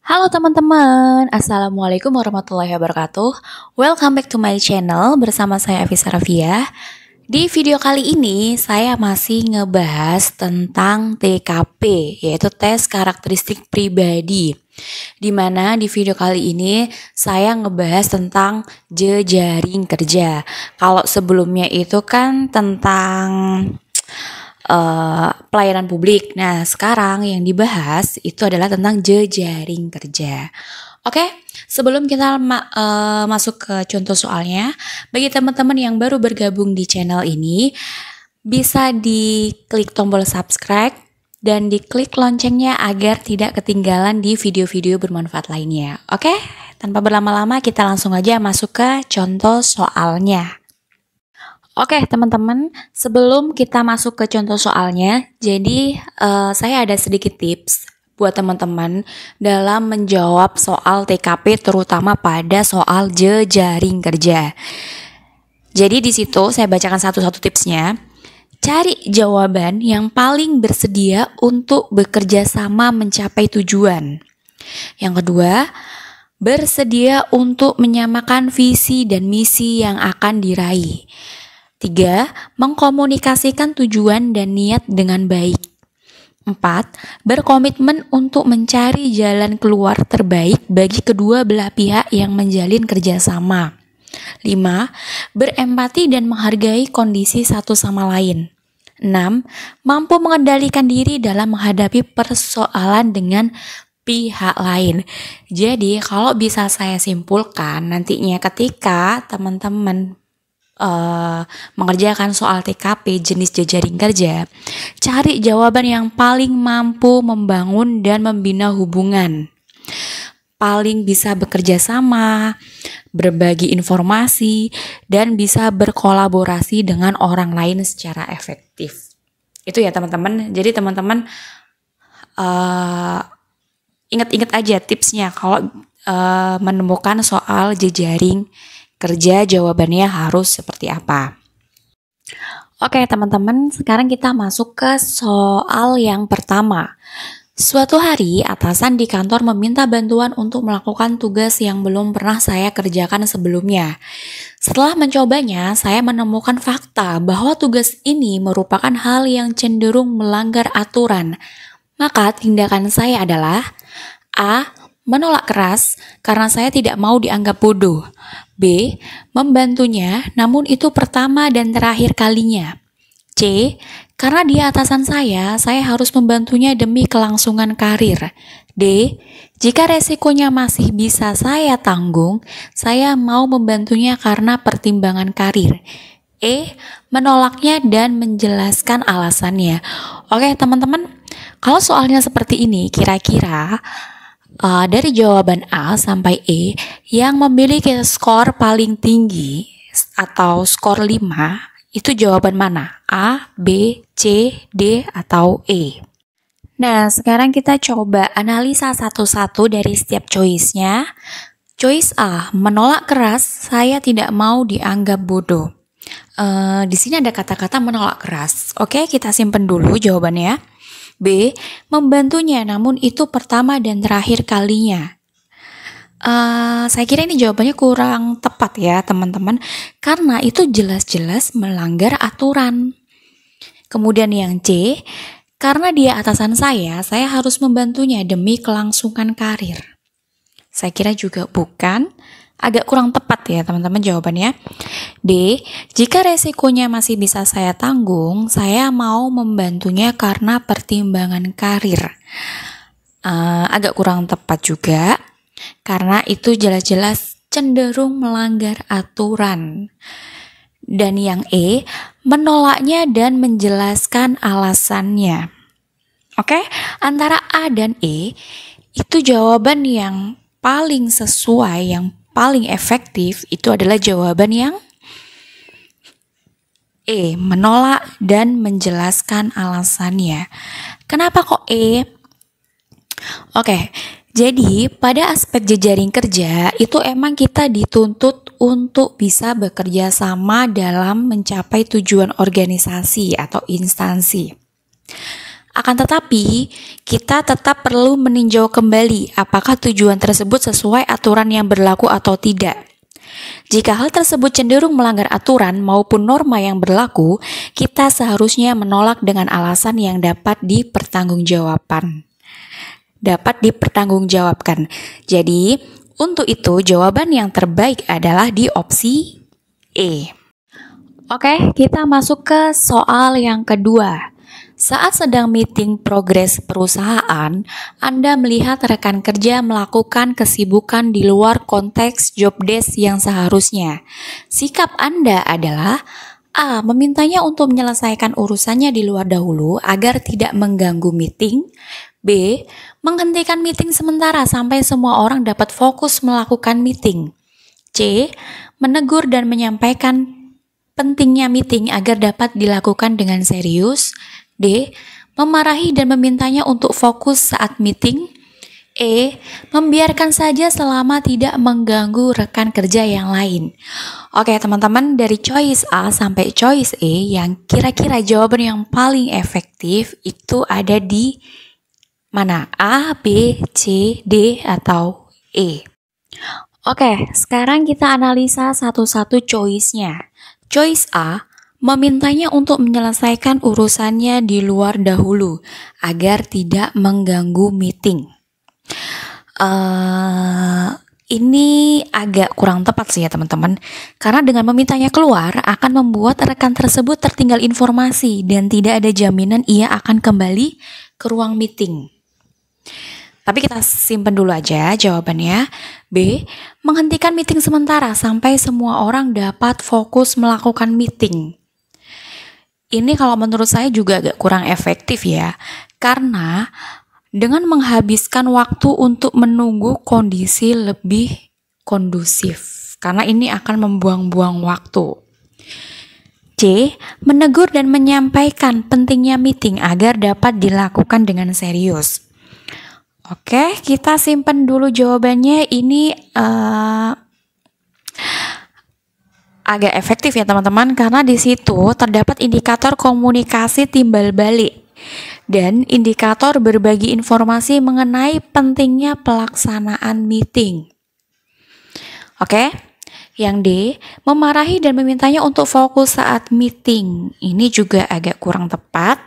Halo teman-teman, Assalamualaikum warahmatullahi wabarakatuh. Welcome back to my channel bersama saya Afisa Rafia. Di video kali ini saya masih ngebahas tentang TKP, yaitu tes karakteristik pribadi. Dimana di video kali ini saya ngebahas tentang jejaring kerja. Kalau sebelumnya itu kan tentang pelayanan publik. Nah, sekarang yang dibahas itu adalah tentang jejaring kerja. Oke, sebelum kita masuk ke contoh soalnya, bagi teman-teman yang baru bergabung di channel ini, bisa diklik tombol subscribe dan diklik loncengnya agar tidak ketinggalan di video-video bermanfaat lainnya. Oke, tanpa berlama-lama kita langsung aja masuk ke contoh soalnya. Oke teman-teman, sebelum kita masuk ke contoh soalnya, jadi saya ada sedikit tips buat teman-teman dalam menjawab soal TKP, terutama pada soal jejaring kerja. Jadi di situ saya bacakan satu-satu tipsnya. Cari jawaban yang paling bersedia untuk bekerja sama mencapai tujuan. Yang kedua, bersedia untuk menyamakan visi dan misi yang akan diraih. 3. Mengkomunikasikan tujuan dan niat dengan baik. 4. Berkomitmen untuk mencari jalan keluar terbaik bagi kedua belah pihak yang menjalin kerjasama. 5. Berempati dan menghargai kondisi satu sama lain. 6. Mampu mengendalikan diri dalam menghadapi persoalan dengan pihak lain. Jadi kalau bisa saya simpulkan, nantinya ketika teman-teman mengerjakan soal TKP jenis jejaring kerja, cari jawaban yang paling mampu membangun dan membina hubungan, paling bisa bekerja sama, berbagi informasi, dan bisa berkolaborasi dengan orang lain secara efektif. Itu ya teman-teman. Jadi teman-teman ingat-ingat aja tipsnya kalau menemukan soal jejaring kerja, jawabannya harus seperti apa. Oke teman-teman, sekarang kita masuk ke soal yang pertama. Suatu hari, atasan di kantor meminta bantuan untuk melakukan tugas yang belum pernah saya kerjakan sebelumnya. Setelah mencobanya, saya menemukan fakta bahwa tugas ini merupakan hal yang cenderung melanggar aturan. Maka tindakan saya adalah A. Menolak keras karena saya tidak mau dianggap bodoh. B. Membantunya, namun itu pertama dan terakhir kalinya. C. Karena dia atasan saya harus membantunya demi kelangsungan karir. D. Jika resikonya masih bisa saya tanggung, saya mau membantunya karena pertimbangan karir. E. Menolaknya dan menjelaskan alasannya. Oke teman-teman, kalau soalnya seperti ini, kira-kira dari jawaban A sampai E yang memiliki skor paling tinggi atau skor 5 itu jawaban mana? A, B, C, D, atau E? Nah, sekarang kita coba analisa satu-satu dari setiap choice-nya. Choice A, menolak keras, saya tidak mau dianggap bodoh. Di sini ada kata-kata menolak keras. Oke, kita simpen dulu jawabannya. B. Membantunya, namun itu pertama dan terakhir kalinya. Saya kira ini jawabannya kurang tepat ya teman-teman, karena itu jelas-jelas melanggar aturan. Kemudian yang C, karena dia atasan saya harus membantunya demi kelangsungan karir. Saya kira juga bukan, agak kurang tepat ya teman-teman jawabannya. D. Jika resikonya masih bisa saya tanggung, saya mau membantunya karena pertimbangan karir. Agak kurang tepat juga, karena itu jelas-jelas cenderung melanggar aturan. Dan yang E, menolaknya dan menjelaskan alasannya. Oke, antara A dan E, itu jawaban yang paling sesuai, yang paling efektif itu adalah jawaban yang E, menolak dan menjelaskan alasannya. Kenapa kok E? Oke, jadi pada aspek jejaring kerja itu emang kita dituntut untuk bisa bekerja sama dalam mencapai tujuan organisasi atau instansi. Akan tetapi, kita tetap perlu meninjau kembali apakah tujuan tersebut sesuai aturan yang berlaku atau tidak. Jika hal tersebut cenderung melanggar aturan maupun norma yang berlaku, kita seharusnya menolak dengan alasan yang dapat dipertanggungjawabkan. Jadi, untuk itu jawaban yang terbaik adalah di opsi E. Oke, kita masuk ke soal yang kedua. Saat sedang meeting progres perusahaan, Anda melihat rekan kerja melakukan kesibukan di luar konteks job desk yang seharusnya. Sikap Anda adalah A. Memintanya untuk menyelesaikan urusannya di luar dahulu agar tidak mengganggu meeting. B. Menghentikan meeting sementara sampai semua orang dapat fokus melakukan meeting. C. Menegur dan menyampaikan pentingnya meeting agar dapat dilakukan dengan serius. D. Memarahi dan memintanya untuk fokus saat meeting. E. Membiarkan saja selama tidak mengganggu rekan kerja yang lain. Oke teman-teman, dari choice A sampai choice E, yang kira-kira jawaban yang paling efektif itu ada di mana? A, B, C, D, atau E? Oke, sekarang kita analisa satu-satu choice-nya. Choice A, memintanya untuk menyelesaikan urusannya di luar dahulu agar tidak mengganggu meeting. Ini agak kurang tepat sih ya teman-teman, karena dengan memintanya keluar akan membuat rekan tersebut tertinggal informasi dan tidak ada jaminan ia akan kembali ke ruang meeting. Tapi kita simpen dulu aja jawabannya. B. Menghentikan meeting sementara sampai semua orang dapat fokus melakukan meeting. Ini kalau menurut saya juga agak kurang efektif ya, karena dengan menghabiskan waktu untuk menunggu kondisi lebih kondusif, karena ini akan membuang-buang waktu. C. Menegur dan menyampaikan pentingnya meeting agar dapat dilakukan dengan serius. Oke, kita simpan dulu jawabannya. Ini agak efektif ya teman-teman, karena di situ terdapat indikator komunikasi timbal balik dan indikator berbagi informasi mengenai pentingnya pelaksanaan meeting. Oke, yang D, memarahi dan memintanya untuk fokus saat meeting. Ini juga agak kurang tepat.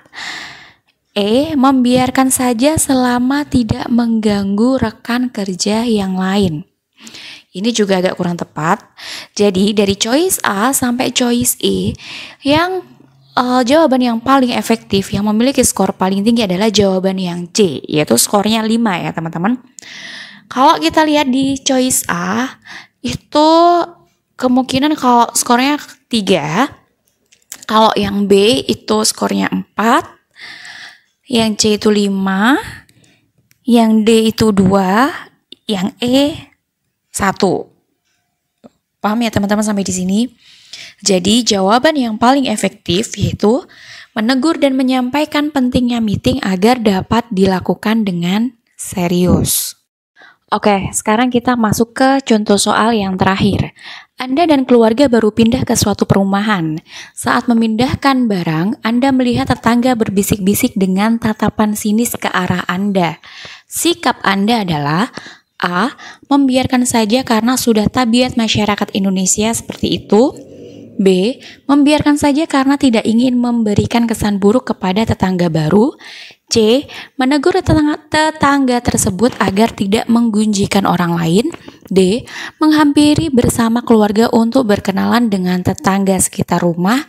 E, membiarkan saja selama tidak mengganggu rekan kerja yang lain. Ini juga agak kurang tepat. Jadi dari choice A sampai choice E, yang jawaban yang paling efektif, yang memiliki skor paling tinggi adalah jawaban yang C, yaitu skornya 5 ya teman-teman. Kalau kita lihat di choice A, itu kemungkinan kalau skornya 3. Kalau yang B itu skornya 4. Yang C itu 5. Yang D itu 2. Yang E 1. Paham ya teman-teman sampai di sini? Jadi jawaban yang paling efektif yaitu menegur dan menyampaikan pentingnya meeting agar dapat dilakukan dengan serius. Oke, sekarang kita masuk ke contoh soal yang terakhir. Anda dan keluarga baru pindah ke suatu perumahan. Saat memindahkan barang, Anda melihat tetangga berbisik-bisik dengan tatapan sinis ke arah Anda. Sikap Anda adalah A. Membiarkan saja karena sudah tabiat masyarakat Indonesia seperti itu. B. Membiarkan saja karena tidak ingin memberikan kesan buruk kepada tetangga baru. C. Menegur tetangga tersebut agar tidak menggunjingkan orang lain. D. Menghampiri bersama keluarga untuk berkenalan dengan tetangga sekitar rumah.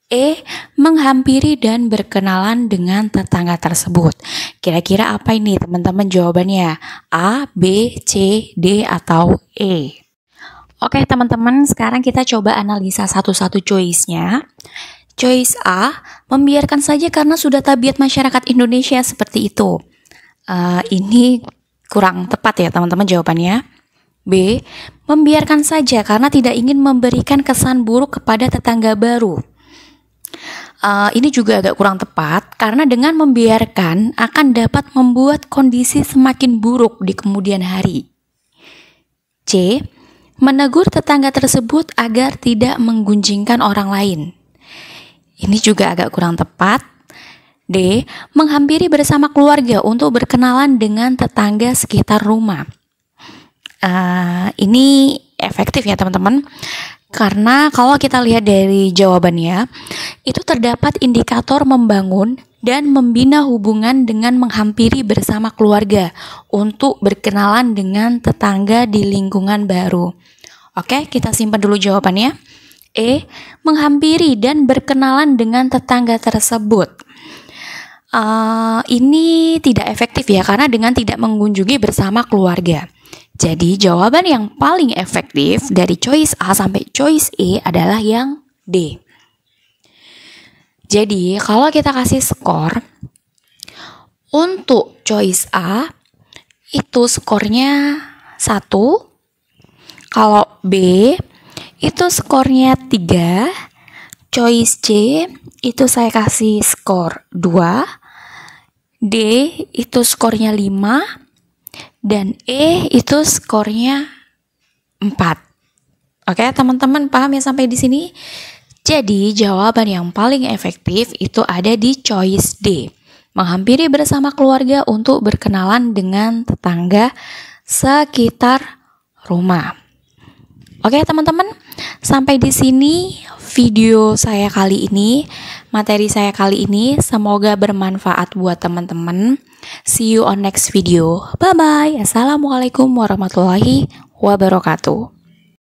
E. Menghampiri dan berkenalan dengan tetangga tersebut. Kira-kira apa ini teman-teman jawabannya? A, B, C, D, atau E? Oke teman-teman, sekarang kita coba analisa satu-satu choice-nya. Choice A, membiarkan saja karena sudah tabiat masyarakat Indonesia seperti itu. Ini kurang tepat ya teman-teman jawabannya. B, membiarkan saja karena tidak ingin memberikan kesan buruk kepada tetangga baru. Ini juga agak kurang tepat karena dengan membiarkan akan dapat membuat kondisi semakin buruk di kemudian hari. C, menegur tetangga tersebut agar tidak menggunjingkan orang lain. Ini juga agak kurang tepat. D. Menghampiri bersama keluarga untuk berkenalan dengan tetangga sekitar rumah. Ini efektif ya teman-teman, karena kalau kita lihat dari jawabannya, itu terdapat indikator membangun dan membina hubungan dengan menghampiri bersama keluarga untuk berkenalan dengan tetangga di lingkungan baru. Oke, kita simpan dulu jawabannya. E. Menghampiri dan berkenalan dengan tetangga tersebut. Ini tidak efektif ya, karena dengan tidak mengunjungi bersama keluarga. Jadi jawaban yang paling efektif dari choice A sampai choice E adalah yang D. Jadi kalau kita kasih skor, untuk choice A itu skornya 1, kalau B itu skornya 3, choice C itu saya kasih skor 2, D itu skornya 5, dan E itu skornya 4. Oke, teman-teman paham ya sampai di sini? Jadi, jawaban yang paling efektif itu ada di choice D. Menghampiri bersama keluarga untuk berkenalan dengan tetangga sekitar rumah. Oke, teman-teman, sampai di sini video saya kali ini, materi saya kali ini. Semoga bermanfaat buat teman-teman. See you on next video. Bye-bye. Assalamualaikum warahmatullahi wabarakatuh.